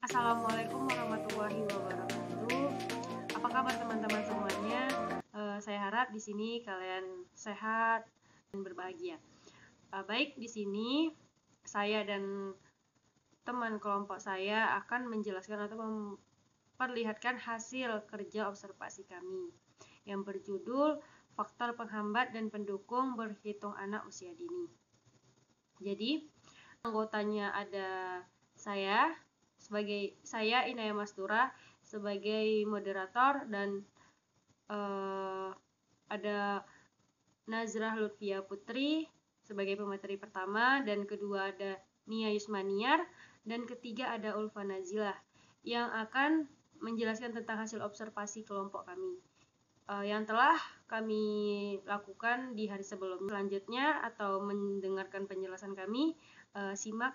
Assalamualaikum warahmatullahi wabarakatuh. Apa kabar teman-teman semuanya? Saya harap di sini kalian sehat dan berbahagia. Baik, di sini saya dan teman kelompok saya akan menjelaskan atau memperlihatkan hasil kerja observasi kami yang berjudul Faktor Penghambat dan Pendukung Berhitung Anak Usia Dini. Jadi, anggotanya ada saya Inaya Mastura sebagai moderator dan ada Nazrah Lutfia Putri sebagai pemateri pertama, dan kedua ada Nia Yusmaniar, dan ketiga ada Ulfa Nazilah yang akan menjelaskan tentang hasil observasi kelompok kami yang telah kami lakukan di hari sebelum. Selanjutnya atau mendengarkan penjelasan kami, simak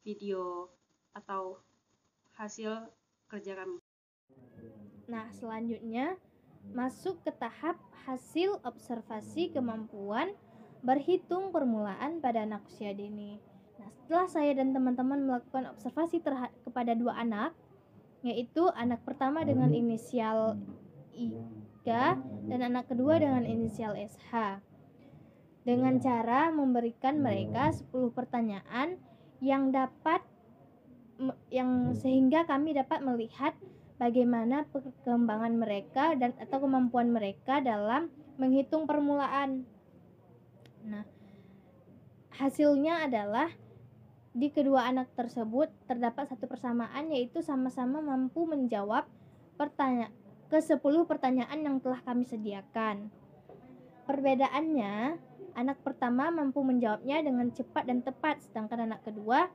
video atau hasil kerja kami. Nah, selanjutnya masuk ke tahap hasil observasi kemampuan berhitung permulaan pada anak usia dini. Nah, setelah saya dan teman-teman melakukan observasi kepada dua anak, yaitu anak pertama dengan inisial IK dan anak kedua dengan inisial SH, dengan cara memberikan mereka 10 pertanyaan yang sehingga kami dapat melihat bagaimana perkembangan mereka dan atau kemampuan mereka dalam menghitung permulaan. Nah, hasilnya adalah di kedua anak tersebut terdapat satu persamaan, yaitu sama-sama mampu menjawab ke 10 pertanyaan yang telah kami sediakan. Perbedaannya, anak pertama mampu menjawabnya dengan cepat dan tepat, sedangkan anak kedua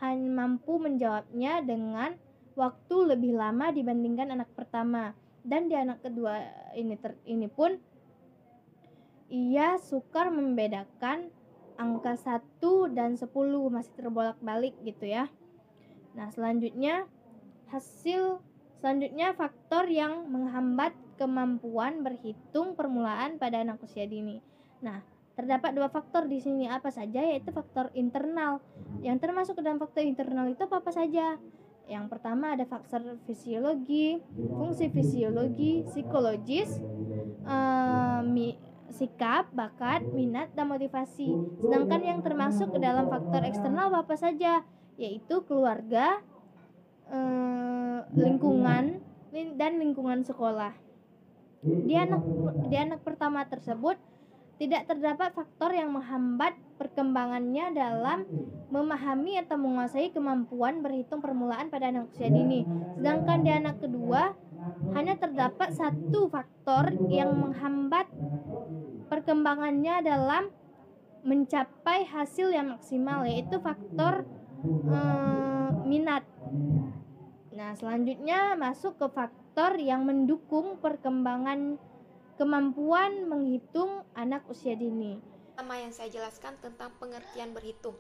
hanya mampu menjawabnya dengan waktu lebih lama dibandingkan anak pertama. Dan di anak kedua ini pun ia sukar membedakan angka 1 dan 10, masih terbolak-balik gitu ya. Nah, selanjutnya faktor yang menghambat kemampuan berhitung permulaan pada anak usia dini. Nah, terdapat dua faktor di sini, apa saja? Yaitu faktor internal. Yang termasuk ke dalam faktor internal itu apa saja? Yang pertama ada faktor fisiologi, fungsi fisiologi, psikologis, sikap, bakat, minat, dan motivasi. Sedangkan yang termasuk ke dalam faktor eksternal apa saja? Yaitu keluarga, lingkungan, dan lingkungan sekolah. Di anak pertama tersebut tidak terdapat faktor yang menghambat perkembangannya dalam memahami atau menguasai kemampuan berhitung permulaan pada anak usia dini. Sedangkan di anak kedua hanya terdapat satu faktor yang menghambat perkembangannya dalam mencapai hasil yang maksimal, yaitu faktor minat. Nah, selanjutnya masuk ke faktor yang mendukung perkembangan kemampuan menghitung anak usia dini. Pertama yang saya jelaskan tentang pengertian berhitung.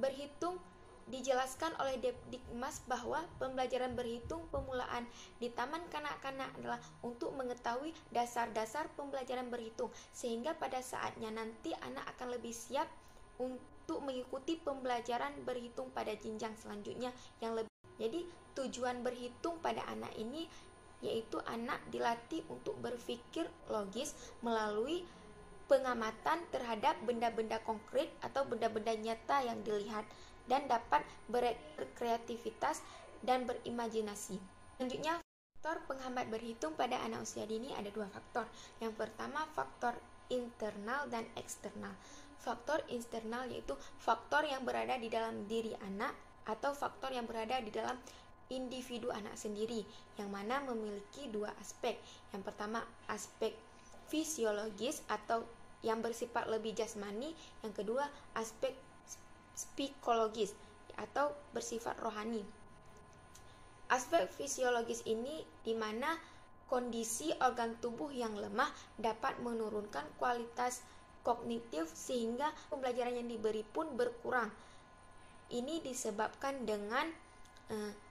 Berhitung dijelaskan oleh Dikmas bahwa pembelajaran berhitung permulaan di taman kanak-kanak adalah untuk mengetahui dasar-dasar pembelajaran berhitung, sehingga pada saatnya nanti anak akan lebih siap untuk mengikuti pembelajaran berhitung pada jenjang selanjutnya yang lebih. Jadi tujuan berhitung pada anak ini yaitu anak dilatih untuk berpikir logis melalui pengamatan terhadap benda-benda konkret atau benda-benda nyata yang dilihat, dan dapat berkreativitas dan berimajinasi. Selanjutnya, faktor penghambat berhitung pada anak usia dini ada dua faktor. Yang pertama, faktor internal dan eksternal. Faktor internal yaitu faktor yang berada di dalam diri anak atau faktor yang berada di dalam individu anak sendiri, yang mana memiliki dua aspek. Yang pertama, aspek fisiologis atau yang bersifat lebih jasmani. Yang kedua, aspek psikologis atau bersifat rohani. Aspek fisiologis ini di mana kondisi organ tubuh yang lemah dapat menurunkan kualitas kognitif sehingga pembelajaran yang diberi pun berkurang. Ini disebabkan dengan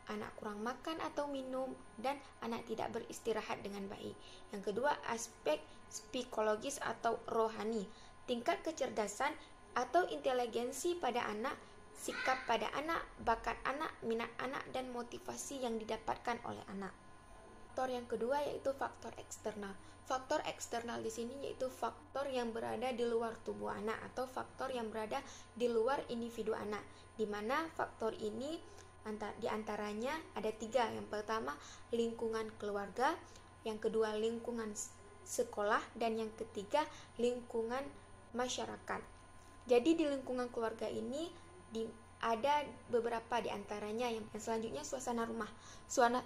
anak kurang makan atau minum dan anak tidak beristirahat dengan baik. Yang kedua, aspek psikologis atau rohani. Tingkat kecerdasan atau inteligensi pada anak sikap pada anak, bakat anak, minat anak, dan motivasi yang didapatkan oleh anak. Faktor yang kedua yaitu faktor eksternal. Faktor eksternal di sini yaitu faktor yang berada di luar tubuh anak atau faktor yang berada di luar individu anak, di mana faktor ini di antaranya ada 3. Yang pertama lingkungan keluarga, yang kedua lingkungan sekolah, dan yang ketiga lingkungan masyarakat. Jadi di lingkungan keluarga ini ada beberapa di antaranya. Yang selanjutnya suasana rumah.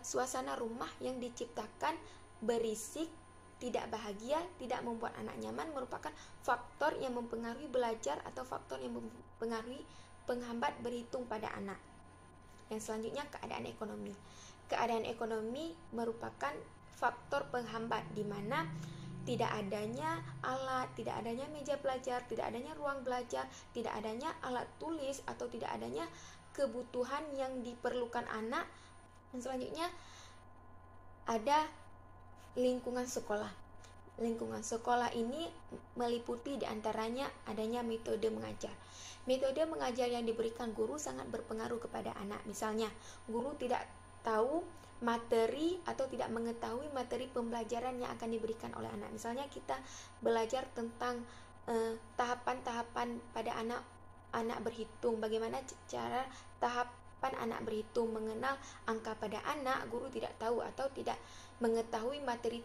Suasana rumah yang diciptakan berisik, tidak bahagia, tidak membuat anak nyaman merupakan faktor yang mempengaruhi belajar atau faktor yang mempengaruhi penghambat berhitung pada anak. Yang selanjutnya keadaan ekonomi. Keadaan ekonomi merupakan faktor penghambat di mana tidak adanya alat, tidak adanya meja belajar, tidak adanya ruang belajar, tidak adanya alat tulis, atau tidak adanya kebutuhan yang diperlukan anak. Dan selanjutnya ada lingkungan sekolah. Lingkungan sekolah ini meliputi diantaranya adanya metode mengajar. Metode mengajar yang diberikan guru sangat berpengaruh kepada anak. Misalnya, guru tidak tahu materi atau tidak mengetahui materi pembelajaran yang akan diberikan oleh anak. Misalnya kita belajar tentang tahapan-tahapan pada anak berhitung, bagaimana cara tahapan anak berhitung, mengenal angka pada anak, guru tidak tahu atau tidak mengetahui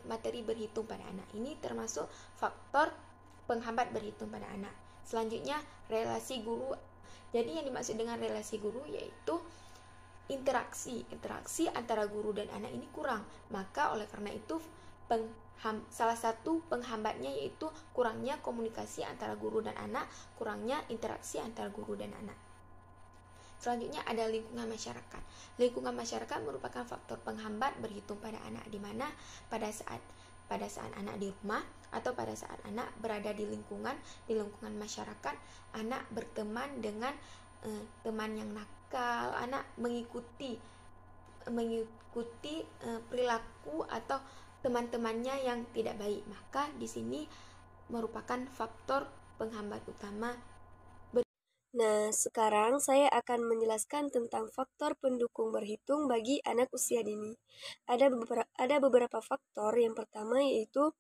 materi berhitung pada anak. Ini termasuk faktor penghambat berhitung pada anak. Selanjutnya relasi guru. Jadi yang dimaksud dengan relasi guru yaitu interaksi antara guru dan anak ini kurang. Maka oleh karena itu salah satu penghambatnya yaitu kurangnya komunikasi antara guru dan anak, kurangnya interaksi antara guru dan anak. Selanjutnya ada lingkungan masyarakat. Lingkungan masyarakat merupakan faktor penghambat berhitung pada anak, di mana pada saat anak di rumah atau pada saat anak berada di lingkungan masyarakat, anak berteman dengan teman yang nakal, anak mengikuti perilaku atau teman-temannya yang tidak baik. Maka di sini merupakan faktor penghambat utama. Nah, sekarang saya akan menjelaskan tentang faktor pendukung berhitung bagi anak usia dini. Ada beberapa faktor. Yang pertama yaitu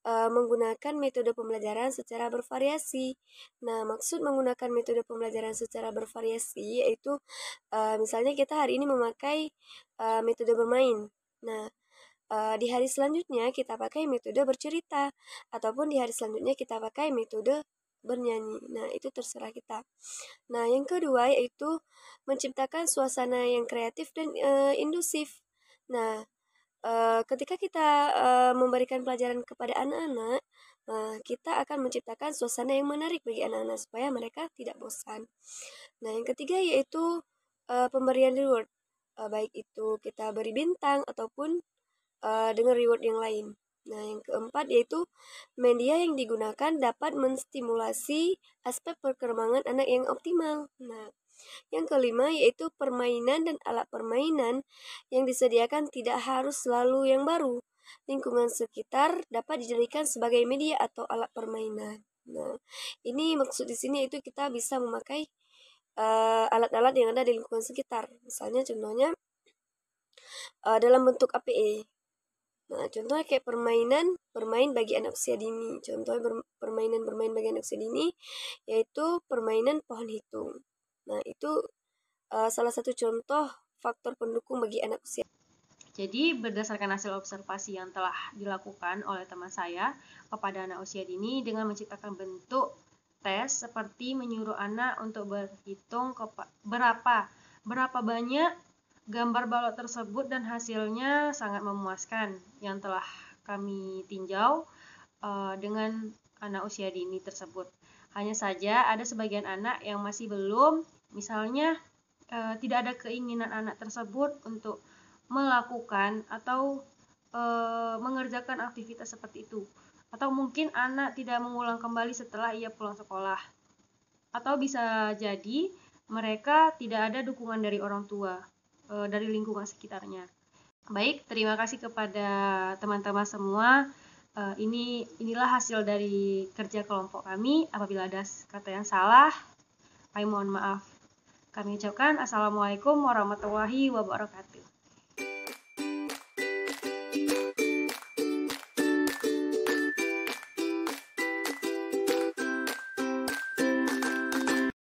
menggunakan metode pembelajaran secara bervariasi. Nah, maksud menggunakan metode pembelajaran secara bervariasi yaitu misalnya kita hari ini memakai metode bermain. Nah, di hari selanjutnya kita pakai metode bercerita, ataupun di hari selanjutnya kita pakai metode bernyanyi. Nah, itu terserah kita. Nah, yang kedua yaitu menciptakan suasana yang kreatif dan indusif. Nah, ketika kita memberikan pelajaran kepada anak-anak, kita akan menciptakan suasana yang menarik bagi anak-anak supaya mereka tidak bosan. Nah, yang ketiga yaitu pemberian reward, baik itu kita beri bintang ataupun dengan reward yang lain. Nah, yang keempat yaitu media yang digunakan dapat menstimulasi aspek perkembangan anak yang optimal. Nah, yang kelima yaitu permainan dan alat permainan yang disediakan tidak harus selalu yang baru. Lingkungan sekitar dapat dijadikan sebagai media atau alat permainan. Nah, ini maksud di sini itu kita bisa memakai alat-alat yang ada di lingkungan sekitar. Misalnya contohnya dalam bentuk APE. Nah, contohnya kayak bermain bagi anak usia dini. Contohnya bermain bagi anak usia dini yaitu permainan pohon hitung. Nah, itu salah satu contoh faktor pendukung bagi anak usia. Jadi berdasarkan hasil observasi yang telah dilakukan oleh teman saya kepada anak usia dini dengan menciptakan bentuk tes seperti menyuruh anak untuk berhitung berapa banyak gambar balok tersebut, dan hasilnya sangat memuaskan yang telah kami tinjau dengan anak usia dini tersebut. Hanya saja ada sebagian anak yang masih belum, misalnya tidak ada keinginan anak tersebut untuk melakukan atau mengerjakan aktivitas seperti itu. Atau mungkin anak tidak mengulang kembali setelah ia pulang sekolah. Atau bisa jadi mereka tidak ada dukungan dari orang tua, dari lingkungan sekitarnya. Baik, terima kasih kepada teman-teman semua. Inilah hasil dari kerja kelompok kami. Apabila ada kata yang salah, kami mohon maaf. Kami ucapkan Assalamualaikum warahmatullahi wabarakatuh.